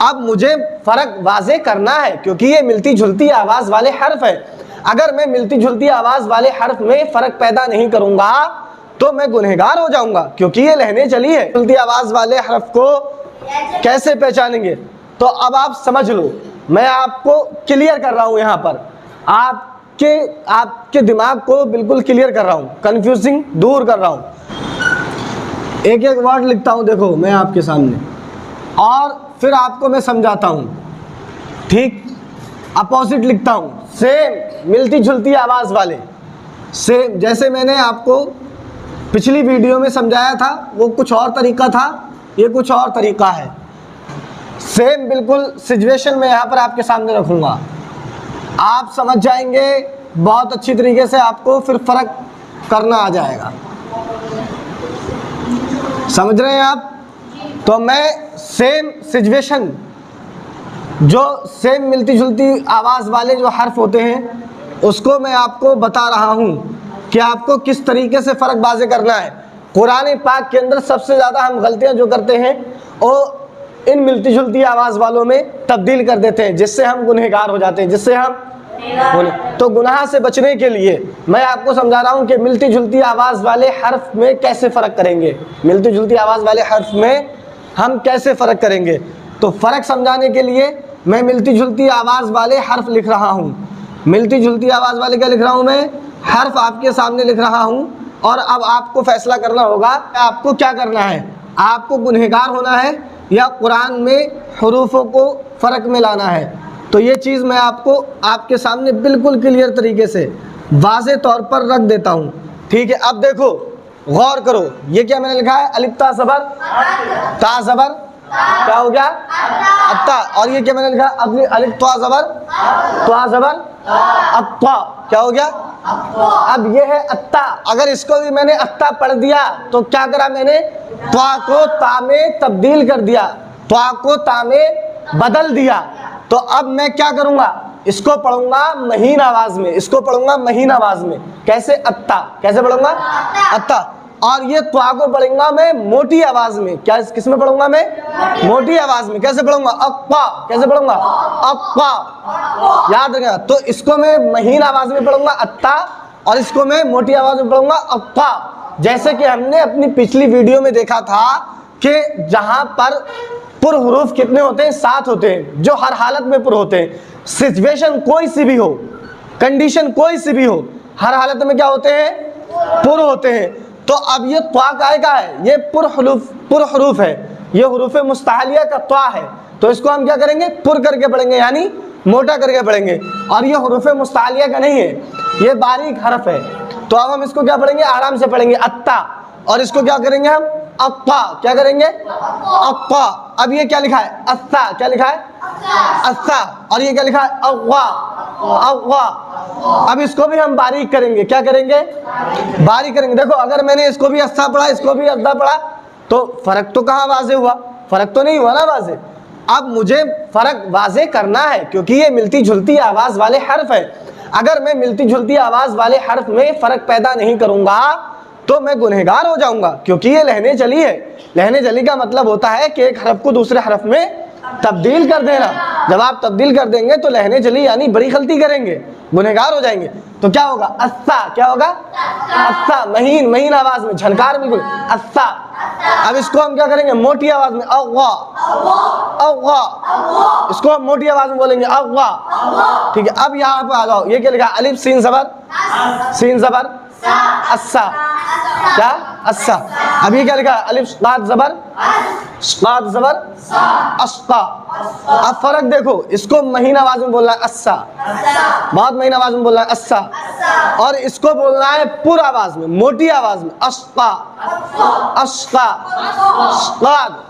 अब मुझे फ़र्क वाज़े करना है क्योंकि ये मिलती जुलती आवाज़ वाले हर्फ है। अगर मैं मिलती जुलती आवाज़ वाले हर्फ में फ़र्क पैदा नहीं करूँगा तो मैं गुनहगार हो जाऊँगा, क्योंकि ये लहने चली है। जुलती आवाज़ वाले हर्फ को कैसे पहचानेंगे? तो अब आप समझ लो, मैं आपको क्लियर कर रहा हूँ, यहाँ पर आपके दिमाग को बिल्कुल क्लियर कर रहा हूँ, कन्फ्यूजिंग दूर कर रहा हूँ। एक एक वर्ड लिखता हूँ, देखो मैं आपके सामने, और फिर आपको मैं समझाता हूँ, ठीक? अपोजिट लिखता हूँ, सेम मिलती जुलती आवाज़ वाले, सेम जैसे मैंने आपको पिछली वीडियो में समझाया था, वो कुछ और तरीका था, ये कुछ और तरीका है। सेम बिल्कुल सिचुएशन में यहाँ पर आपके सामने रखूँगा, आप समझ जाएंगे बहुत अच्छी तरीके से, आपको फिर फ़र्क करना आ जाएगा। समझ रहे हैं आप? तो मैं सेम सिचुएशन, जो सेम मिलती जुलती आवाज़ वाले जो हर्फ होते हैं उसको मैं आपको बता रहा हूँ कि आपको किस तरीके से फ़र्क वाज़े करना है। कुरान पाक के अंदर सबसे ज़्यादा हम गलतियाँ जो करते हैं वो इन मिलती जुलती आवाज़ वालों में तब्दील कर देते हैं, जिससे हम गुनहगार हो जाते हैं, जिससे हम तो गुनाह से बचने के लिए मैं आपको समझा रहा हूँ कि मिलती जुलती आवाज़ वाले हर्फ में कैसे फ़र्क करेंगे, मिलती जुलती आवाज़ वाले हर्फ में हम कैसे फ़र्क करेंगे। तो फ़र्क समझाने के लिए मैं मिलती जुलती आवाज़ वाले हर्फ लिख रहा हूँ। मिलती जुलती आवाज़ वाले क्या लिख रहा हूँ मैं? हर्फ आपके सामने लिख रहा हूँ। और अब आपको फैसला करना होगा आपको क्या करना है, आपको गुनहगार होना है या कुरान में हरूफों को फ़र्क में लाना है। तो ये चीज़ मैं आपको आपके सामने बिल्कुल क्लियर तरीके से वाज़े तौर पर रख देता हूँ, ठीक है? अब देखो, गौर करो, ये क्या मैंने लिखा है? अलिफ ता ज़बर, ता ज़बर, क्या हो गया? अत्ता। और ये क्या मैंने लिखा? अपनी अलिफ त्वा ज़बर, त्वा ज़बर, अत्ता, क्या हो गया? अब ये है अत्ता। अगर इसको भी मैंने अत्ता पढ़ दिया तो क्या करा मैंने? त्वा को ता में तब्दील कर दिया, त्वा को ता में बदल दिया। तो अब मैं क्या करूँगा? इसको पढ़ूंगा महीन आवाज़ में, इसको पढ़ूंगा महीन आवाज़ में। कैसे? अत्ता। कैसे पढ़ूंगा? अत्ता। और ये त्वा को पढ़ूंगा मैं मोटी आवाज़ में। क्या किस में पढ़ूंगा मैं? मोटी आवाज़ में। कैसे पढ़ूंगा? अक्का। कैसे पढ़ूंगा? अक्का। याद रखना। तो इसको मैं महीन आवाज़ में पढ़ूंगा अत्ता, और इसको मैं मोटी आवाज़ में पढ़ूंगा अक्का। जैसे कि हमने अपनी पिछली वीडियो में देखा था कि जहाँ पर पुर हुरूफ कितने होते हैं? 7 होते हैं, जो हर हालत में पुर होते हैं। सिचुएशन कोई सी भी हो, कंडीशन कोई सी भी हो, हर हालत में क्या होते हैं? पुर होते हैं। तो अब ये त्वा काय का है? ये पुर हुरूफ है, ये हुरूफ मुस्ताहलिया का त्वा है। तो इसको हम क्या करेंगे? पुर करके पढ़ेंगे, यानी मोटा करके पढ़ेंगे। और ये हुरूफ मुस्ताहलिया का नहीं है, ये बारीक हरफ है। तो अब हम इसको क्या पढ़ेंगे? आराम से पढ़ेंगे, अत्ता। और इसको क्या करेंगे हम? अक्का। क्या करेंगे? अक्का। अब ये क्या लिखा है? अस्सा। क्या लिखा है? अस्सा। और ये क्या लिखा है? अव्वा। अव्वा। अब इसको भी हम बारीक करेंगे। क्या करेंगे? बारीक करेंगे। देखो, अगर मैंने इसको भी अस्सा पढ़ा, इसको भी अद्दा पढ़ा, तो फ़र्क तो कहाँ वाज़े हुआ? फ़र्क तो नहीं हुआ ना वाज़े। अब मुझे फ़र्क वाज़े करना है क्योंकि ये मिलती जुलती आवाज़ वाले हर्फ है। अगर मैं मिलती जुलती आवाज़ वाले हर्फ में फ़र्क पैदा नहीं करूँगा तो मैं गुनहगार हो जाऊंगा, क्योंकि ये लहने चली है। लहने चली का मतलब होता है कि एक हरफ को दूसरे हरफ में तब्दील कर देना। जब आप तब्दील कर देंगे तो लहने चली यानी बड़ी गलती करेंगे, गुनहगार हो जाएंगे। तो क्या होगा? अस्सा। क्या होगा? अस्सा। महीन महीन आवाज़ में, झनकार बिल्कुल, अस्सा। अब इसको हम क्या करेंगे? मोटी आवाज़ में, अव्वा। अव्वा। इसको हम मोटी आवाज़ में बोलेंगे, अव्वा। ठीक है। अब यहाँ पे आ जाओ, ये क्या लिखा? अलिफ सीन ज़बर, सीन ज़बर, अस्सा। क्या? अस्सा। अब ये क्या लिखा? अलिफ स्वाद ज़बर, स्वाद ज़बर, अस्का। अब फर्क देखो, इसको महीन आवाज़ में बोलना है अस्सा, बहुत महीन आवाज़ में बोलना है अस्सा। और इसको बोलना है पुर आवाज़ में, मोटी आवाज़ में, अस्का। अस्का। स्वाद।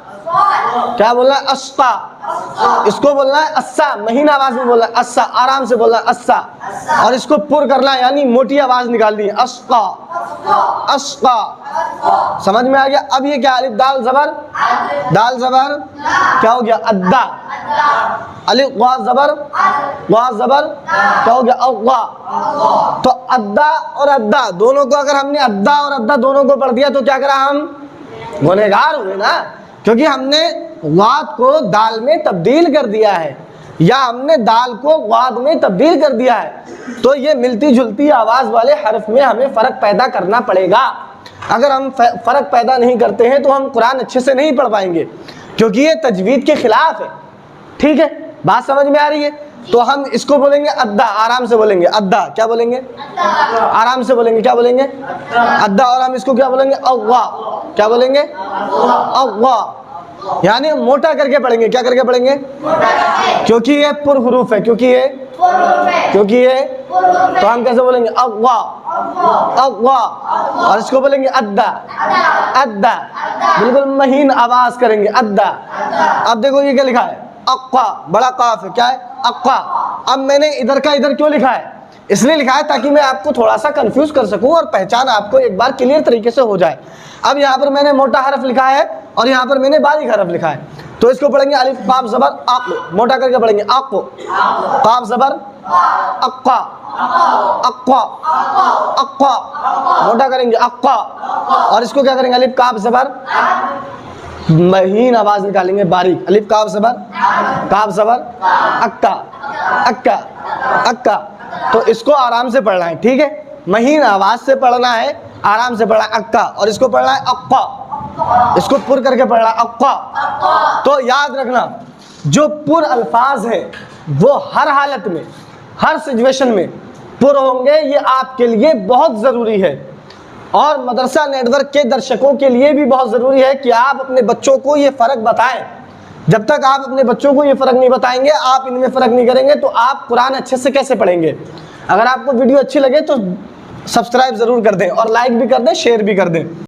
क्या बोलना है? अस्का। इसको बोलना है अस्सा, महीन आवाज़ में बोलना है अस्सा, आराम से बोलना है अस्सा। और इसको पुर करना है यानी मोटी आवाज़ निकालनी है, अस्का। अस्का। समझ में आ गया? अब ये क्या? अलिफ दाल ज़बर, दाल ज़बर, क्या हो गया? अद्दा। अलिफ वा ज़बर, वा ज़बर, क्या हो गया? अव्वा। तो अद्दा और अद्दा दोनों को, अगर हमने अद्दा और अद्दा दोनों को पढ़ दिया तो क्या करा? हम गुनहगार हुए ना। क्योंकि हमने वाद को दाल में तब्दील कर दिया है, या हमने दाल को वाद में तब्दील कर दिया है, तो ये मिलती जुलती आवाज़ वाले हर्फ में हमें फ़र्क पैदा करना पड़ेगा। अगर हम फ़र्क पैदा नहीं करते हैं तो हम कुरान अच्छे से नहीं पढ़ पाएंगे, क्योंकि ये तजवीद के ख़िलाफ़ है। ठीक है, बात समझ में आ रही है? तो हम इसको बोलेंगे अद्दा, आराम से बोलेंगे अद्दा। क्या बोलेंगे? आराम से बोलेंगे। क्या बोलेंगे? अद्दा। और हम इसको क्या बोलेंगे? अव्वा। क्या बोलेंगे? अव्वा, यानी मोटा करके पढ़ेंगे। क्या करके पढ़ेंगे? क्योंकि ये पुरहुरूफ है, क्योंकि ये तो हम कैसे बोलेंगे? अव्वा, अव्वा। और इसको बोलेंगे अद्दा, अद्दा, बिल्कुल महीन आवाज करेंगे, अद्दा। अब देखो ये क्या लिखा है? अक्का, बड़ा काफ है। क्या है? अक्का। अब मैंने इधर का इधर क्यों लिखा है? इसलिए लिखा है ताकि मैं आपको थोड़ा सा कंफ्यूज कर सकूं और पहचान आपको एक बार क्लियर तरीके से हो जाए। अब यहाँ पर मैंने मोटा हरफ लिखा है और यहाँ पर मैंने बारीक हरफ लिखा है, तो इसको पढ़ेंगे अलिफ काफ ज़बर अक, मोटा करके पढ़ेंगे अक, काफ ज़बर अक्का, अक्का, अक्का, मोटा करेंगे अक्का। और इसको क्या करेंगे? अलिफ काफ ज़बर, महीन आवाज निकालेंगे बारीक, अलिफ काफ ज़बर अक्का, अक्का, अक्का। तो इसको आराम से पढ़ना है, ठीक है? महीन आवाज से पढ़ना है, आराम से पढ़ना है अक्का, और इसको पढ़ना है अक्का, इसको पुर करके पढ़ना है अक्का। तो याद रखना, जो पुर अल्फाज है वो हर हालत में, हर सिचुएशन में पुर होंगे, ये आपके लिए बहुत ज़रूरी है। और मदरसा नेटवर्क के दर्शकों के लिए भी बहुत ज़रूरी है कि आप अपने बच्चों को ये फ़र्क बताएं। जब तक आप अपने बच्चों को ये फ़र्क नहीं बताएंगे, आप इनमें फ़र्क नहीं करेंगे, तो आप कुरान अच्छे से कैसे पढ़ेंगे? अगर आपको वीडियो अच्छी लगे तो सब्सक्राइब ज़रूर कर दें, और लाइक भी कर दें, शेयर भी कर दें।